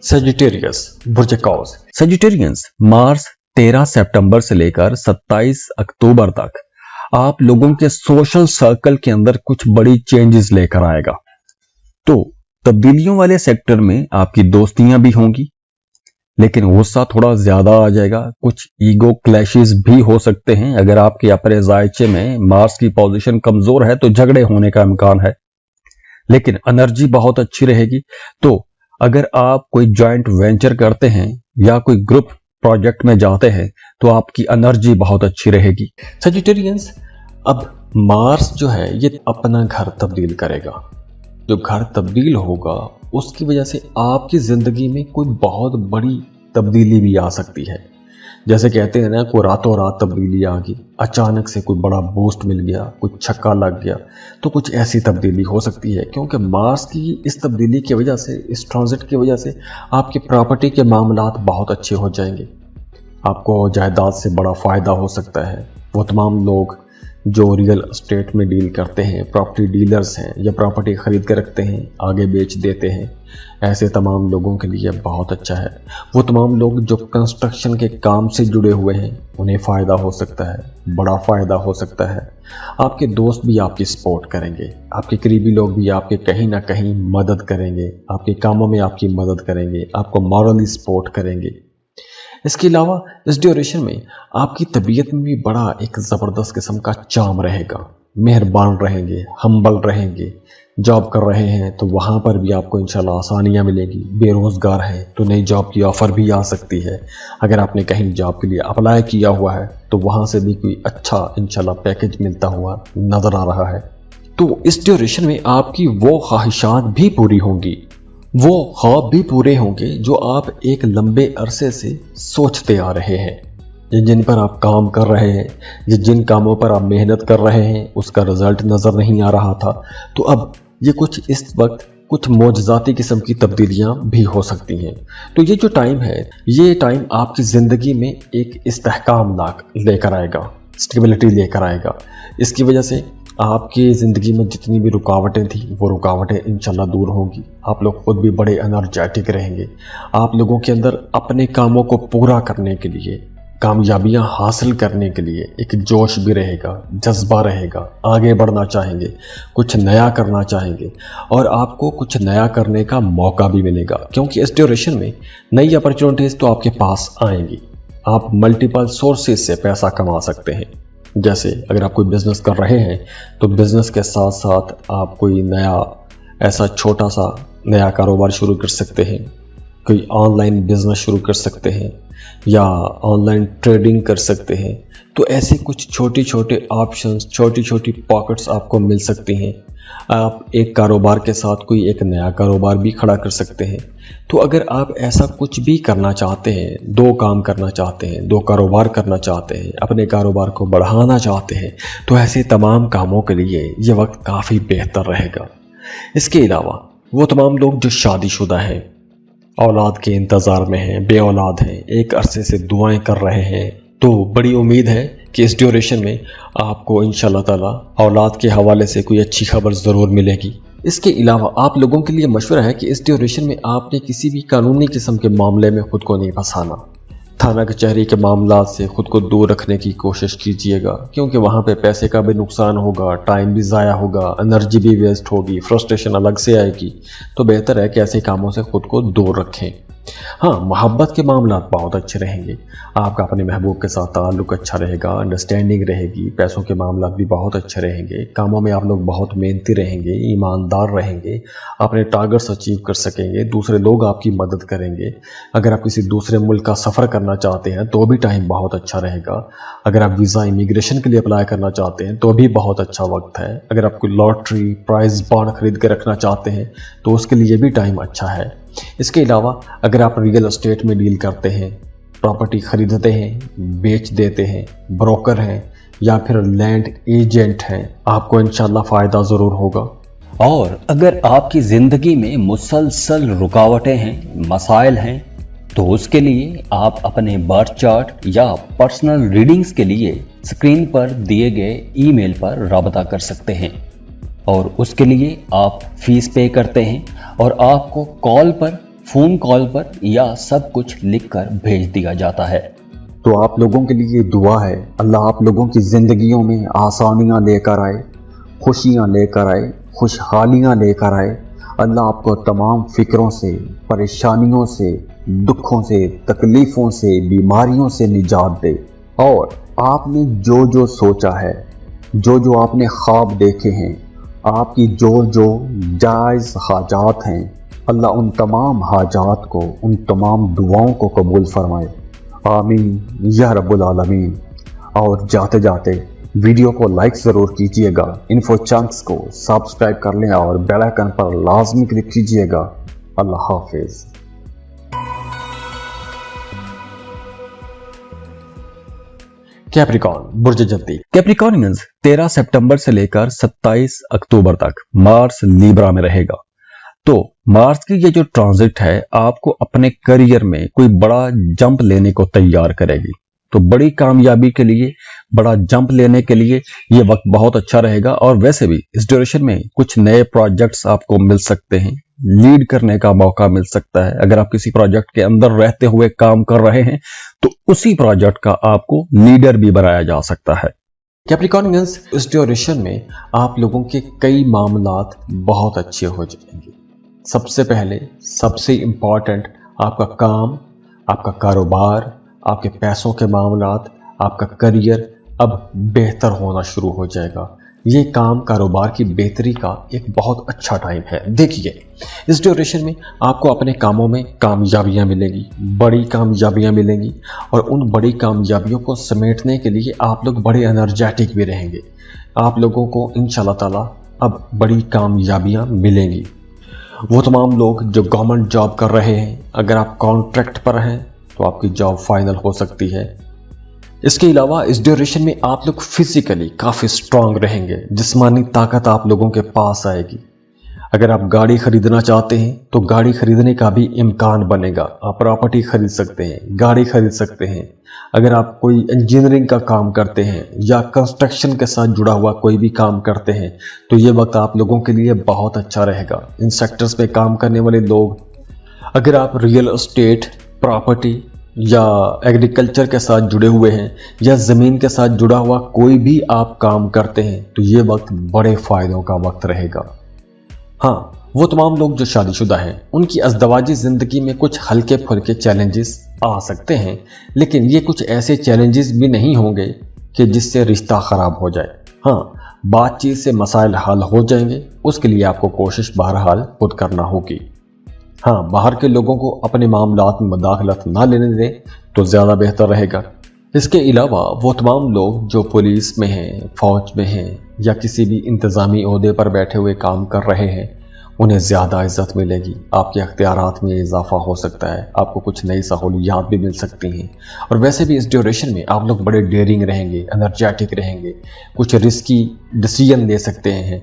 Sagittarius बुर्ज कौस। Sagittarians Mars 13 सितंबर से लेकर 27 अक्टूबर तक आप लोगों के सोशल सर्कल के अंदर कुछ बड़ी चेंजेस लेकर आएगा। तो तब्दीलियों वाले सेक्टर में आपकी दोस्तियां भी होंगी, लेकिन गुस्सा थोड़ा ज्यादा आ जाएगा। कुछ ईगो क्लैशेस भी हो सकते हैं। अगर आपके अपने जायचे में मार्स की पोजीशन कमजोर है तो झगड़े होने का इम्कान है, लेकिन एनर्जी बहुत अच्छी रहेगी। तो अगर आप कोई जॉइंट वेंचर करते हैं या कोई ग्रुप प्रोजेक्ट में जाते हैं तो आपकी एनर्जी बहुत अच्छी रहेगी। सेजिटेरियंस, अब मार्स जो है ये अपना घर तब्दील करेगा। जो घर तब्दील होगा उसकी वजह से आपकी जिंदगी में कोई बहुत बड़ी तब्दीली भी आ सकती है। जैसे कहते हैं ना, कोई रातों रात तब्दीली आ गई, अचानक से कोई बड़ा बूस्ट मिल गया, कुछ छक्का लग गया, तो कुछ ऐसी तब्दीली हो सकती है। क्योंकि मार्स की इस तब्दीली की वजह से, इस ट्रांजिट की वजह से आपके प्रॉपर्टी के मामलात बहुत अच्छे हो जाएंगे। आपको जायदाद से बड़ा फ़ायदा हो सकता है। वो तमाम लोग जो रियल एस्टेट में डील करते हैं, प्रॉपर्टी डीलर्स हैं या प्रॉपर्टी खरीद के रखते हैं, आगे बेच देते हैं, ऐसे तमाम लोगों के लिए बहुत अच्छा है। वो तमाम लोग जो कंस्ट्रक्शन के काम से जुड़े हुए हैं उन्हें फ़ायदा हो सकता है, बड़ा फ़ायदा हो सकता है। आपके दोस्त भी आपकी सपोर्ट करेंगे, आपके करीबी लोग भी आपके कहीं ना कहीं मदद करेंगे, आपके कामों में आपकी मदद करेंगे, आपको मॉरली सपोर्ट करेंगे। इसके अलावा इस ड्यूरेशन में आपकी तबीयत में भी बड़ा एक ज़बरदस्त किस्म का चार्म रहेगा। मेहरबान रहेंगे, हम्बल रहेंगे। जॉब कर रहे हैं तो वहाँ पर भी आपको इंशाल्लाह आसानियाँ मिलेगी। बेरोज़गार हैं तो नई जॉब की ऑफ़र भी आ सकती है। अगर आपने कहीं जॉब के लिए अप्लाई किया हुआ है तो वहाँ से भी कोई अच्छा इंशाल्लाह पैकेज मिलता हुआ नज़र आ रहा है। तो इस ड्यूरेशन में आपकी वो ख्वाहिशात भी पूरी होंगी, वो ख्वाब भी पूरे होंगे जो आप एक लंबे अरसे से सोचते आ रहे हैं। जिन पर आप काम कर रहे हैं, जिन कामों पर आप मेहनत कर रहे हैं, उसका रिजल्ट नज़र नहीं आ रहा था, तो अब ये कुछ इस वक्त कुछ मौजज़ाती किस्म की तब्दीलियां भी हो सकती हैं। तो ये जो टाइम है, ये टाइम आपकी ज़िंदगी में एक इस्तेहकाम लेकर आएगा, स्टेबिलिटी लेकर आएगा। इसकी वजह से आपकी ज़िंदगी में जितनी भी रुकावटें थी वो रुकावटें इंशाल्लाह दूर होंगी। आप लोग खुद भी बड़े एनर्जेटिक रहेंगे। आप लोगों के अंदर अपने कामों को पूरा करने के लिए, कामयाबियां हासिल करने के लिए एक जोश भी रहेगा, जज्बा रहेगा। आगे बढ़ना चाहेंगे, कुछ नया करना चाहेंगे और आपको कुछ नया करने का मौका भी मिलेगा। क्योंकि इस ड्यूरेशन में नई अपॉर्चुनिटीज़ तो आपके पास आएंगी। आप मल्टीपल सोर्सेज से पैसा कमा सकते हैं। जैसे अगर आप कोई बिज़नेस कर रहे हैं तो बिज़नेस के साथ साथ आप कोई नया ऐसा छोटा सा नया कारोबार शुरू कर सकते हैं। कोई ऑनलाइन बिज़नेस शुरू कर सकते हैं या ऑनलाइन ट्रेडिंग कर सकते हैं। तो ऐसे कुछ छोटे छोटे ऑप्शंस, छोटी छोटी पॉकेट्स आपको मिल सकती हैं। आप एक कारोबार के साथ कोई एक नया कारोबार भी खड़ा कर सकते हैं। तो अगर आप ऐसा कुछ भी करना चाहते हैं, दो काम करना चाहते हैं, दो कारोबार करना चाहते हैं, अपने कारोबार को बढ़ाना चाहते हैं, तो ऐसे तमाम कामों के लिए ये वक्त काफ़ी बेहतर रहेगा। इसके अलावा वो तमाम लोग जो शादीशुदा हैं, औलाद के इंतज़ार में हैं, बे औलाद हैं, एक अरसे से दुआएं कर रहे हैं, तो बड़ी उम्मीद है कि इस ड्यूरेशन में आपको इंशाल्लाह ताला औलाद के हवाले से कोई अच्छी खबर ज़रूर मिलेगी। इसके अलावा आप लोगों के लिए मशवरा है कि इस ड्यूरेशन में आपने किसी भी कानूनी किस्म के मामले में ख़ुद को नहीं फंसाना। थाना कचहरी के मामला से ख़ुद को दूर रखने की कोशिश कीजिएगा, क्योंकि वहाँ पे पैसे का भी नुकसान होगा, टाइम भी ज़ाया होगा, एनर्जी भी वेस्ट होगी, फ्रस्ट्रेशन अलग से आएगी। तो बेहतर है कि ऐसे कामों से ख़ुद को दूर रखें। हाँ, मोहब्बत के मामला बहुत अच्छे रहेंगे। आपका अपने महबूब के साथ ताल्लुक अच्छा रहेगा, अंडरस्टैंडिंग रहेगी, पैसों के मामला भी बहुत अच्छे रहेंगे। कामों में आप लोग बहुत मेहनती रहेंगे, ईमानदार रहेंगे, अपने टारगेट्स अचीव कर सकेंगे, दूसरे लोग आपकी मदद करेंगे। अगर आप किसी दूसरे मुल्क का सफ़र करना चाहते हैं तो भी टाइम बहुत अच्छा रहेगा। अगर आप वीज़ा इमिग्रेशन के लिए अप्लाई करना चाहते हैं तो भी बहुत अच्छा वक्त है। अगर आप कोई लॉटरी प्राइज बॉन्ड खरीद के रखना चाहते हैं तो उसके लिए भी टाइम अच्छा है। इसके अलावा अगर आप रियल एस्टेट में डील करते हैं, प्रॉपर्टी खरीदते हैं, बेच देते हैं, ब्रोकर हैं या फिर लैंड एजेंट हैं, आपको इंशाल्लाह फ़ायदा ज़रूर होगा। और अगर आपकी ज़िंदगी में मुसलसल रुकावटें हैं, मसाइल हैं, तो उसके लिए आप अपने बर्थ चार्ट या पर्सनल रीडिंग्स के लिए स्क्रीन पर दिए गए ईमेल पर राबता कर सकते हैं और उसके लिए आप फीस पे करते हैं और आपको कॉल पर फोन कॉल पर या सब कुछ लिखकर भेज दिया जाता है। तो आप लोगों के लिए दुआ है, अल्लाह आप लोगों की ज़िंदगियों में आसानियाँ लेकर आए, खुशियाँ लेकर आए, खुशहालियाँ लेकर आए। अल्लाह आपको तमाम फ़िक्रों से, परेशानियों से, दुखों से, तकलीफ़ों से, बीमारियों से निजात दे। और आपने जो जो सोचा है, जो जो आपने ख्वाब देखे हैं, आपकी जो जो जायज़ हाजात हैं, अल्लाह उन तमाम हाजात को, उन तमाम दुआओं को कबूल फरमाए। आमीन या रब्बुल आलमीन। और जाते जाते वीडियो को लाइक ज़रूर कीजिएगा, इन्फो चंक्स को सब्सक्राइब कर लें और बेल आइकन पर लाजमी क्लिक कीजिएगा। अल्लाह हाफिज़। कैप्रिकॉर्न बुर्ज जद्दी। कैप्रिकॉर्नियंस 13 सितंबर से लेकर 27 अक्टूबर तक मार्स लीब्रा में रहेगा। तो मार्स की ये जो ट्रांजिट है आपको अपने करियर में कोई बड़ा जंप लेने को तैयार करेगी। तो बड़ी कामयाबी के लिए, बड़ा जंप लेने के लिए ये वक्त बहुत अच्छा रहेगा। और वैसे भी इस ड्यूरेशन में कुछ नए प्रोजेक्ट्स आपको मिल सकते हैं, लीड करने का मौका मिल सकता है। अगर आप किसी प्रोजेक्ट के अंदर रहते हुए काम कर रहे हैं तो उसी प्रोजेक्ट का आपको लीडर भी बनाया जा सकता है। कैप्रिकॉर्नियंस, इस ड्यूरेशन में आप लोगों के कई मामलात बहुत अच्छे हो जाएंगे। सबसे पहले, सबसे इम्पॉर्टेंट, आपका काम, आपका कारोबार, आपके पैसों के मामलात, आपका करियर अब बेहतर होना शुरू हो जाएगा। ये काम कारोबार की बेहतरी का एक बहुत अच्छा टाइम है। देखिए, इस ड्यूरेशन में आपको अपने कामों में कामयाबियां मिलेंगी, बड़ी कामयाबियां मिलेंगी। और उन बड़ी कामयाबियों को समेटने के लिए आप लोग बड़े एनर्जेटिक भी रहेंगे। आप लोगों को इंशाल्लाह ताला अब बड़ी कामयाबियां मिलेंगी। वो तमाम लोग जो गवर्नमेंट जॉब कर रहे हैं, अगर आप कॉन्ट्रैक्ट पर हैं तो आपकी जॉब फाइनल हो सकती है। इसके अलावा इस ड्यूरेशन में आप लोग फिजिकली काफ़ी स्ट्रांग रहेंगे, जिस्मानी ताकत आप लोगों के पास आएगी। अगर आप गाड़ी खरीदना चाहते हैं तो गाड़ी खरीदने का भी इम्कान बनेगा। आप प्रॉपर्टी खरीद सकते हैं, गाड़ी खरीद सकते हैं। अगर आप कोई इंजीनियरिंग का काम करते हैं या कंस्ट्रक्शन के साथ जुड़ा हुआ कोई भी काम करते हैं तो ये वक्त आप लोगों के लिए बहुत अच्छा रहेगा। इन सेक्टर्स में काम करने वाले लोग, अगर आप रियल एस्टेट, प्रॉपर्टी या एग्रीकल्चर के साथ जुड़े हुए हैं या ज़मीन के साथ जुड़ा हुआ कोई भी आप काम करते हैं तो ये वक्त बड़े फ़ायदों का वक्त रहेगा। हाँ, वो तमाम लोग जो शादीशुदा हैं उनकी अज़दवाजी ज़िंदगी में कुछ हल्के फुल्के चैलेंजेस आ सकते हैं, लेकिन ये कुछ ऐसे चैलेंजेस भी नहीं होंगे कि जिससे रिश्ता ख़राब हो जाए। हाँ, बातचीत से मसाइल हल हो जाएंगे। उसके लिए आपको कोशिश बहरहाल खुद करना होगी। हाँ, बाहर के लोगों को अपने मामलात में मुदाखलत ना लेने दें तो ज़्यादा बेहतर रहेगा। इसके अलावा वो तमाम लोग जो पुलिस में हैं, फ़ौज में हैं या किसी भी इंतज़ामी ओहदे पर बैठे हुए काम कर रहे हैं, उन्हें ज़्यादा इज़्ज़त मिलेगी। आपके अख्तियारात में इजाफा हो सकता है, आपको कुछ नई सहूलियात भी मिल सकती हैं। और वैसे भी इस ड्यूरेशन में आप लोग बड़े डेयरिंग रहेंगे, एनर्जेटिक रहेंगे, कुछ रिस्की डिसीजन ले सकते हैं,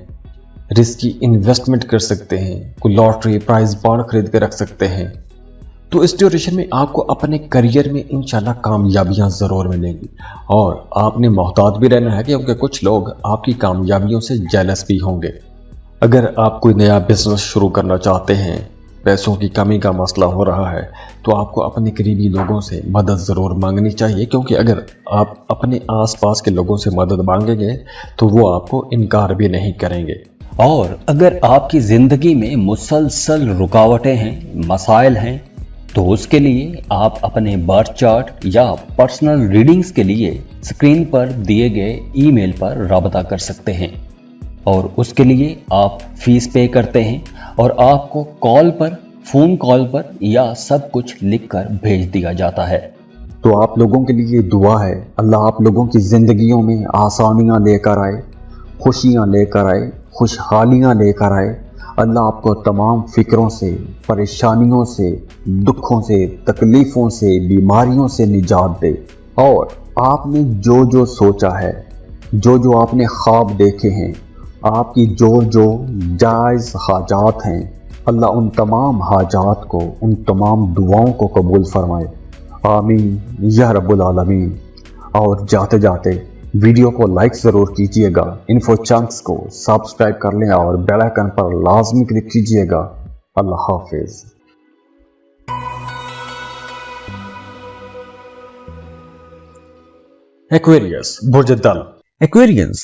रिस्की इन्वेस्टमेंट कर सकते हैं, कोई लॉटरी प्राइज बॉन्ड खरीद के रख सकते हैं। तो इस ड्यूरेशन में आपको अपने करियर में इंशाल्लाह कामयाबियां ज़रूर मिलेंगी। और आपने मोहतात भी रहना है क्योंकि कुछ लोग आपकी कामयाबियों से जेलस भी होंगे। अगर आप कोई नया बिजनेस शुरू करना चाहते हैं, पैसों की कमी का मसला हो रहा है, तो आपको अपने करीबी लोगों से मदद ज़रूर मांगनी चाहिए, क्योंकि अगर आप अपने आसपास के लोगों से मदद मांगेंगे तो वो आपको इनकार भी नहीं करेंगे। और अगर आपकी ज़िंदगी में मुसलसल रुकावटें हैं, मसाइल हैं, तो उसके लिए आप अपने बर्थ चार्ट या पर्सनल रीडिंग्स के लिए स्क्रीन पर दिए गए ईमेल पर राबता कर सकते हैं। और उसके लिए आप फीस पे करते हैं और आपको कॉल पर, फ़ोन कॉल पर या सब कुछ लिखकर भेज दिया जाता है। तो आप लोगों के लिए दुआ है, अल्लाह आप लोगों की ज़िंदगियों में आसानियाँ लेकर आए, खुशियाँ लेकर आए, खुशहालियाँ लेकर आए। अल्लाह आपको तमाम फ़िक्रों से, परेशानियों से, दुखों से, तकलीफ़ों से, बीमारियों से निजात दे। और आपने जो जो सोचा है, जो जो आपने ख्वाब देखे हैं, आपकी जो जो जायज़ हाजात हैं, अल्लाह उन तमाम हाजात को, उन तमाम दुआओं को कबूल फरमाए। आमीन या रब्बुल आलमीन। और जाते जाते वीडियो को लाइक ज़रूर कीजिएगा, इन्फो चंक्स को सब्सक्राइब कर लें और बेल आइकन पर लाजमी क्लिक कीजिएगा। अल्लाह हाफिज़। एक्वेरियस बुर्ज दल। एक्वेरियंस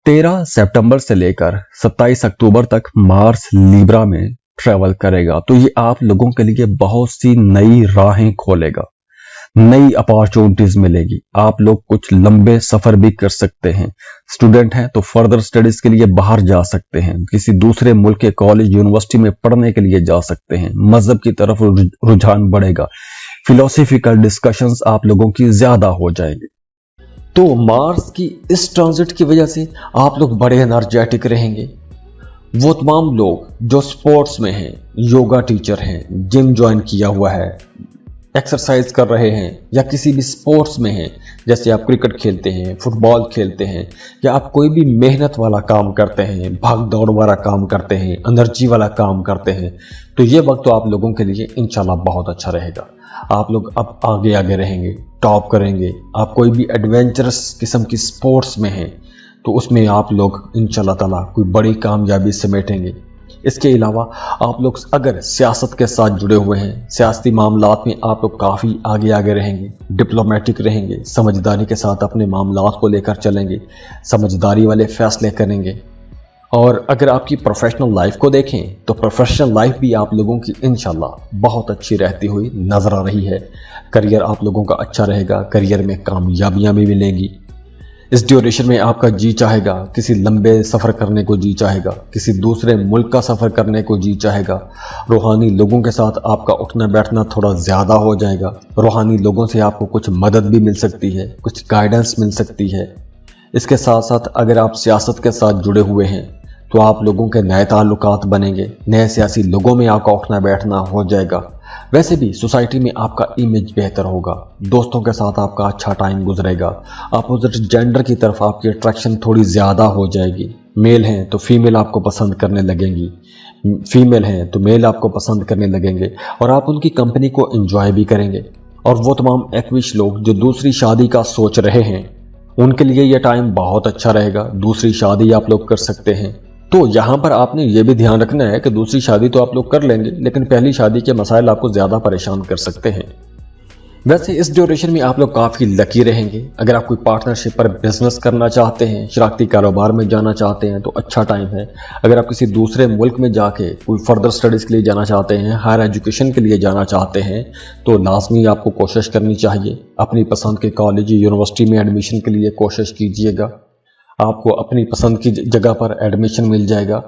13 सितंबर से लेकर 27 अक्टूबर तक मार्स लीब्रा में ट्रेवल करेगा। तो ये आप लोगों के लिए बहुत सी नई राहें खोलेगा, नई अपॉर्चुनिटीज मिलेगी। आप लोग कुछ लंबे सफर भी कर सकते हैं। स्टूडेंट हैं तो फर्दर स्टडीज के लिए बाहर जा सकते हैं, किसी दूसरे मुल्क के कॉलेज यूनिवर्सिटी में पढ़ने के लिए जा सकते हैं। मजहब की तरफ रुझान बढ़ेगा, फिलोसफिकल डिस्कशंस आप लोगों की ज्यादा हो जाएंगे। तो मार्स की इस ट्रांजिट की वजह से आप लोग बड़े एनर्जेटिक रहेंगे। वो तमाम लोग जो स्पोर्ट्स में हैं, योगा टीचर हैं, जिम ज्वाइन किया हुआ है, एक्सरसाइज कर रहे हैं, या किसी भी स्पोर्ट्स में हैं, जैसे आप क्रिकेट खेलते हैं, फुटबॉल खेलते हैं, या आप कोई भी मेहनत वाला काम करते हैं, भाग दौड़ वाला काम करते हैं, एनर्जी वाला काम करते हैं, तो ये वक्त तो आप लोगों के लिए इंशाल्लाह बहुत अच्छा रहेगा। आप लोग अब आगे आगे रहेंगे, टॉप करेंगे। आप कोई भी एडवेंचरस किस्म की स्पोर्ट्स में हैं तो उसमें आप लोग इंशाल्लाह ताला कोई बड़ी कामयाबी समेटेंगे। इसके अलावा आप लोग अगर सियासत के साथ जुड़े हुए हैं, सियासी मामलात में आप लोग काफ़ी आगे आगे रहेंगे, डिप्लोमेटिक रहेंगे, समझदारी के साथ अपने मामलात को लेकर चलेंगे, समझदारी वाले फैसले करेंगे। और अगर आपकी प्रोफेशनल लाइफ को देखें तो प्रोफेशनल लाइफ भी आप लोगों की इंशाल्लाह बहुत अच्छी रहती हुई नजर आ रही है। करियर आप लोगों का अच्छा रहेगा, करियर में कामयाबियां भी मिलेंगी। इस ड्यूरेशन में आपका जी चाहेगा किसी लंबे सफ़र करने को, जी चाहेगा किसी दूसरे मुल्क का सफ़र करने को, जी चाहेगा। रूहानी लोगों के साथ आपका उठना बैठना थोड़ा ज़्यादा हो जाएगा। रूहानी लोगों से आपको कुछ मदद भी मिल सकती है, कुछ गाइडेंस मिल सकती है। इसके साथ साथ अगर आप सियासत के साथ जुड़े हुए हैं तो आप लोगों के नए ताल्लुकात बनेंगे, नए सियासी लोगों में आपका उठना बैठना हो जाएगा। वैसे भी सोसाइटी में आपका इमेज बेहतर होगा, दोस्तों के साथ आपका अच्छा टाइम गुजरेगा। अपोजिट जेंडर की तरफ आपकी अट्रैक्शन थोड़ी ज़्यादा हो जाएगी। मेल हैं तो फीमेल आपको पसंद करने लगेंगी, फीमेल हैं तो मेल आपको पसंद करने लगेंगे, और आप उनकी कंपनी को एंजॉय भी करेंगे। और वो तमाम एक्विश लोग जो दूसरी शादी का सोच रहे हैं उनके लिए यह टाइम बहुत अच्छा रहेगा। दूसरी शादी आप लोग कर सकते हैं। तो यहाँ पर आपने ये भी ध्यान रखना है कि दूसरी शादी तो आप लोग कर लेंगे, लेकिन पहली शादी के मसाइल आपको ज़्यादा परेशान कर सकते हैं। वैसे इस ड्यूरेशन में आप लोग काफ़ी लकी रहेंगे। अगर आप कोई पार्टनरशिप पर बिजनेस करना चाहते हैं, शराकती कारोबार में जाना चाहते हैं तो अच्छा टाइम है। अगर आप किसी दूसरे मुल्क में जाके कोई फर्दर स्टडीज़ के लिए जाना चाहते हैं, हायर एजुकेशन के लिए जाना चाहते हैं, तो लाजमी आपको कोशिश करनी चाहिए। अपनी पसंद के कॉलेज यूनिवर्सिटी में एडमिशन के लिए कोशिश कीजिएगा, आपको अपनी पसंद की जगह पर एडमिशन मिल जाएगा।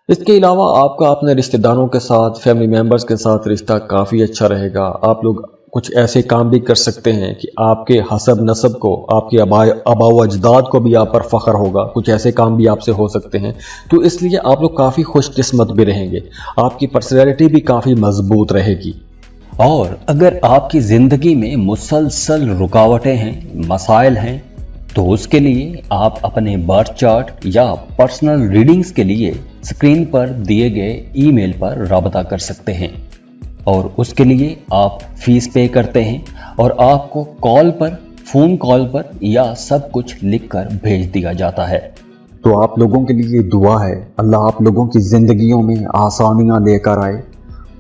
इसके अलावा आपका अपने रिश्तेदारों के साथ, फैमिली मेम्बर्स के साथ रिश्ता काफ़ी अच्छा रहेगा। आप लोग कुछ ऐसे काम भी कर सकते हैं कि आपके हसब नसब को, आपके आबाओ अजदाद को भी आप पर फख्र होगा। कुछ ऐसे काम भी आपसे हो सकते हैं, तो इसलिए आप लोग काफ़ी खुशकिस्मत भी रहेंगे। आपकी पर्सनैलिटी भी काफ़ी मजबूत रहेगी। और अगर आपकी ज़िंदगी में मुसलसल रुकावटें हैं, मसाइल हैं, तो उसके लिए आप अपने बर्थ चार्ट या पर्सनल रीडिंग्स के लिए स्क्रीन पर दिए गए ईमेल पर राब्ता कर सकते हैं, और उसके लिए आप फीस पे करते हैं और आपको कॉल पर, फ़ोन कॉल पर या सब कुछ लिखकर भेज दिया जाता है। तो आप लोगों के लिए दुआ है, अल्लाह आप लोगों की ज़िंदगियों में आसानियाँ लेकर आए,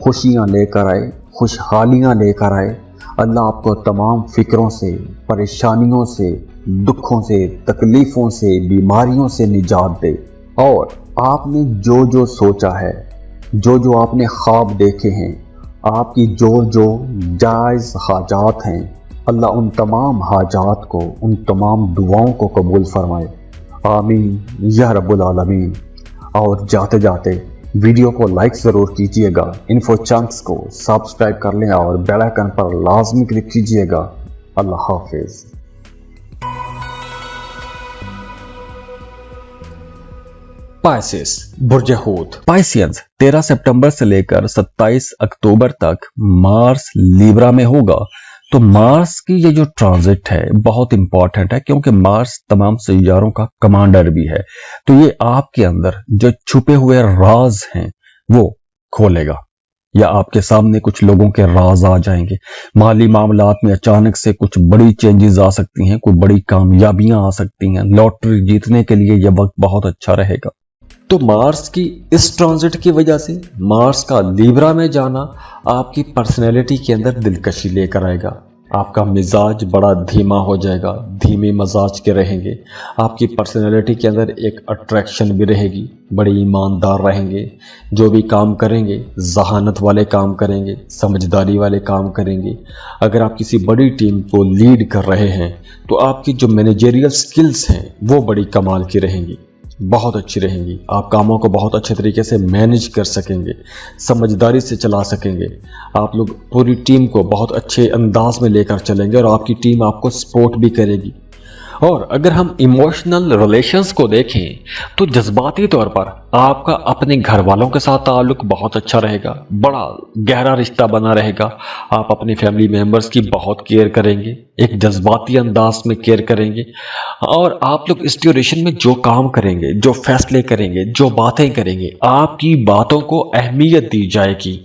खुशियाँ लेकर आए, खुशहालियाँ लेकर आए। अल्लाह आपको तमाम फ़िक्रों से, परेशानियों से, दुखों से, तकलीफ़ों से, बीमारियों से निजात दे। और आपने जो जो सोचा है, जो जो आपने ख्वाब देखे हैं, आपकी जो जो जायज़ हाजात हैं, अल्लाह उन तमाम हाजात को, उन तमाम दुआओं को कबूल फरमाए। आमीन या रब्बुल आलमीन। और जाते जाते वीडियो को लाइक ज़रूर कीजिएगा, इन्फो चंक्स को सब्सक्राइब कर लें और बेल आइकन पर लाजमी क्लिक कीजिएगा। अल्लाह हाफिज़। पाइसेस बुर्ज हूत। पाइसियंस 13 सितंबर से लेकर 27 अक्टूबर तक मार्स लीब्रा में होगा। तो मार्स की ये जो ट्रांजिट है बहुत इंपॉर्टेंट है, क्योंकि मार्स तमाम सैयारों का कमांडर भी है। तो ये आपके अंदर जो छुपे हुए राज हैं वो खोलेगा, या आपके सामने कुछ लोगों के राज आ जाएंगे। माली मामलात में अचानक से कुछ बड़ी चेंजेस आ सकती हैं, कोई बड़ी कामयाबियां आ सकती हैं। लॉटरी जीतने के लिए यह वक्त बहुत अच्छा रहेगा। तो मार्स की इस ट्रांजिट की वजह से मार्स का लीब्रा में जाना आपकी पर्सनैलिटी के अंदर दिलकशी लेकर आएगा। آپ کا مزاج بڑا دھیما ہو جائے گا، دھیمے مزاج کے رہیں گے، آپ کی پرسنالٹی کے اندر ایک اٹریکشن بھی رہے گی، بڑے ایماندار رہیں گے، جو بھی کام کریں گے ذہانت والے کام کریں گے، سمجھداری والے کام کریں گے۔ اگر آپ کسی بڑی ٹیم کو لیڈ کر رہے ہیں تو آپ کی جو مینیجریل سکلز ہیں وہ بڑی کمال کی رہیں گی، بہت اچھی رہیں گی، آپ کاموں کو بہت اچھے طریقے سے مینج کر سکیں گے، سمجھداری سے چلا سکیں گے، آپ لوگ پوری ٹیم کو بہت اچھے انداز میں لے کر چلیں گے اور آپ کی ٹیم آپ کو سپورٹ بھی کرے گی۔ اور اگر ہم ایموشنل ریلیشنز کو دیکھیں تو جذباتی طور پر آپ کا اپنے گھر والوں کے ساتھ تعلق بہت اچھا رہے گا، بڑا گہرا رشتہ بنا رہے گا، آپ اپنے فیملی ممبرز کی بہت کیئر کریں گے، ایک جذباتی انداز میں کیئر کریں گے، اور آپ لوگ اس ڈیوریشن میں جو کام کریں گے، جو فیصلے کریں گے، جو باتیں کریں گے، آپ کی باتوں کو اہمیت دی جائے گی۔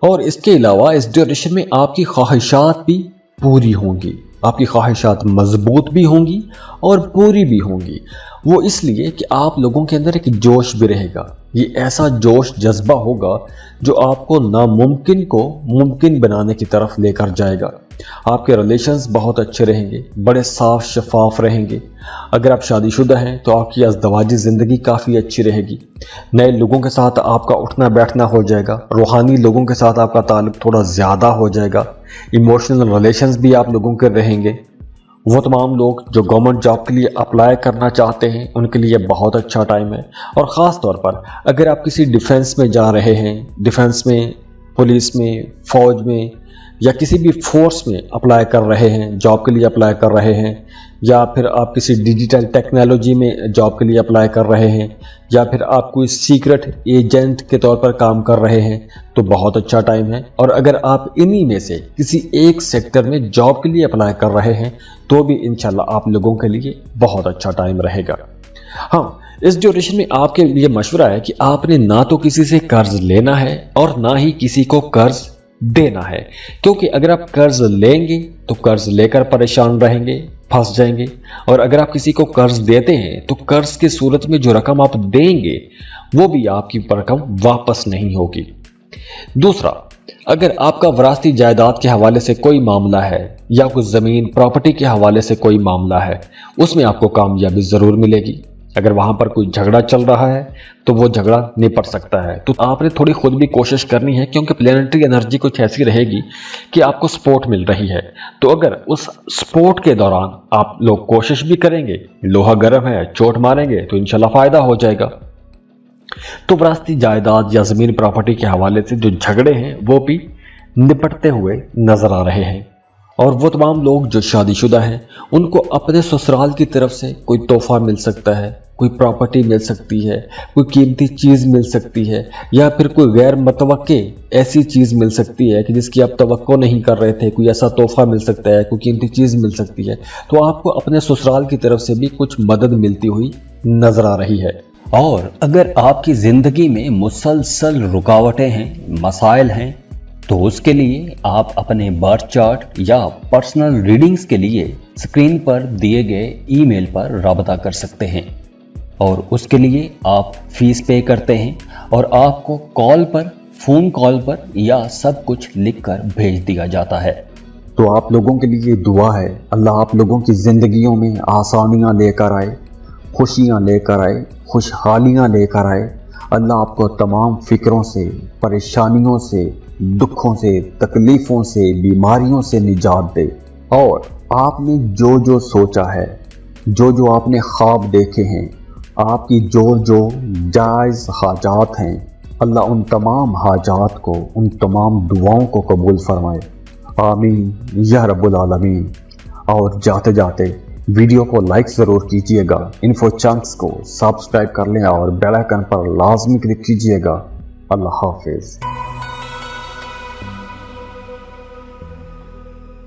اور اس کے علاوہ اس ڈیوریشن میں آپ کی خواہشات بھی پوری ہوں گی، آپ کی خواہشات مضبوط بھی ہوں گی اور پوری بھی ہوں گی۔ وہ اس لیے کہ آپ لوگوں کے اندر ایک جوش بھی رہے گا، یہ ایسا جوش جذبہ ہوگا جو آپ کو ناممکن کو ممکن بنانے کی طرف لے کر جائے گا۔ آپ کے ریلیشنز بہت اچھے رہیں گے، بڑے صاف شفاف رہیں گے۔ اگر آپ شادی شدہ ہیں تو آپ کی ازدواجی زندگی کافی اچھی رہے گی، نئے لوگوں کے ساتھ آپ کا اٹھنا بیٹھنا ہو جائے گا، روحانی لوگوں کے ساتھ آپ کا تعلق تھوڑا زیادہ ہو جائے گا، ایموشنل ریلیشنز بھی آپ لوگوں کے رہیں گے۔ وہ تمام لوگ جو گورنمنٹ جاب کے لیے اپلائی کرنا چاہتے ہیں ان کے لیے بہت اچھا ٹائم ہے، اور خاص طور پر اگر آپ کسی ڈیفنس میں جا رہے ہیں، ڈیفنس میں، پولیس میں، فوج میں یا کسی بھی فورس میں اپلائی کر رہے ہیں، جاب کے لیے اپلائی کر رہے ہیں، یا پھر آپ کسی ڈیجیٹل ٹیکنالوجی میں جاب کے لیے اپلائی کر رہے ہیں، یا پھر آپ کوئی سیکرٹ ایجنٹ کے طور پر کام کر رہے ہیں تو بہت اچھا ٹائم ہے۔ اور اگر آپ انہی میں سے کسی ایک سیکٹر میں جاب کے لیے اپلائی کر رہے ہیں تو بھی انشاءاللہ آپ لوگوں کے لیے بہت اچھا ٹائم رہے گا۔ ہاں، اس ڈیوریشن میں آپ کے لیے مشورہ ہے کہ آپ نے نہ تو کسی سے قرض لینا ہے اور نہ ہی کسی کو قرض دینا ہے، کیونکہ اگر آپ قرض لیں گے تو قرض لے کر پریشان رہیں گے، پھنس جائیں گے، اور اگر آپ کسی کو قرض دیتے ہیں تو قرض کی صورت میں جو رقم آپ دیں گے وہ بھی آپ کی رقم واپس نہیں ہوگی۔ دوسرا، اگر آپ کا وراثتی جائیداد کے حوالے سے کوئی معاملہ ہے یا کچھ زمین پراپرٹی کے حوالے سے کوئی معاملہ ہے، اس میں آپ کو کامیابی ضرور ملے گی۔ اگر وہاں پر کوئی جھگڑا چل رہا ہے تو وہ جھگڑا نپٹ سکتا ہے، تو آپ نے تھوڑی خود بھی کوشش کرنی ہے، کیونکہ پلینٹری انرجی کچھ ایسی رہے گی کہ آپ کو سپورٹ مل رہی ہے، تو اگر اس سپورٹ کے دوران آپ لوگ کوشش بھی کریں گے، لوہا گرم ہے، چوٹ ماریں گے تو انشاءاللہ فائدہ ہو جائے گا۔ تو وراثتی جائیداد یا زمین پراپرٹی کے حوالے سے جو جھگڑے ہیں وہ بھی نپٹتے ہوئے نظر آ رہے ہیں۔ اور وہ تمام لوگ جو شادی شدہ ہیں ان کو اپنے سسرال کی طرف سے کوئی تحفہ مل سکتا ہے، کوئی پراپرٹی مل سکتی ہے، کوئی قیمتی چیز مل سکتی ہے، یا پھر کوئی غیر متوقع ایسی چیز مل سکتی ہے کہ جس کی آپ توقع نہیں کر رہے تھے، کوئی ایسا تحفہ مل سکتا ہے، کوئی قیمتی چیز مل سکتی ہے، تو آپ کو اپنے سسرال کی طرف سے بھی کچھ مدد ملتی ہوئی نظر آ رہی ہے۔ اور اگر آپ کی زندگی میں مسلسل رکاوٹیں ہیں، مسائل ہیں، تو اس کے لیے آپ اپنے برتھ چارٹ یا پرسنل ریڈنگز کے لیے اسکرین پر دیے گئے ای میل پر رابطہ کر سکتے ہیں، اور اس کے لیے آپ فیس پے کرتے ہیں اور آپ کو کال پر، فون کال پر یا سب کچھ لکھ کر بھیج دیا جاتا ہے۔ تو آپ لوگوں کے لیے دعا ہے، اللہ آپ لوگوں کی زندگیوں میں آسانیاں لے کر آئے، خوشیاں لے کر آئے، خوشحالیاں لے کر آئے۔ اللہ آپ کو تمام فکروں سے، پریشانیوں سے، دکھوں سے، تکلیفوں سے، بیماریوں سے نجات دے، اور آپ نے جو جو سوچا ہے، جو جو آپ نے خواب دیکھے ہیں، آپ کی جو جو جائز حاجات ہیں، اللہ ان تمام حاجات کو، ان تمام دعاؤں کو قبول فرمائے، آمین یا رب العالمین۔ اور جاتے جاتے ویڈیو کو لائک ضرور کیجئے گا، انفو چنکس کو سبسکرائب کر لیں اور بیل آئیکن پر لازمی کلک کیجئے گا۔ اللہ حافظ۔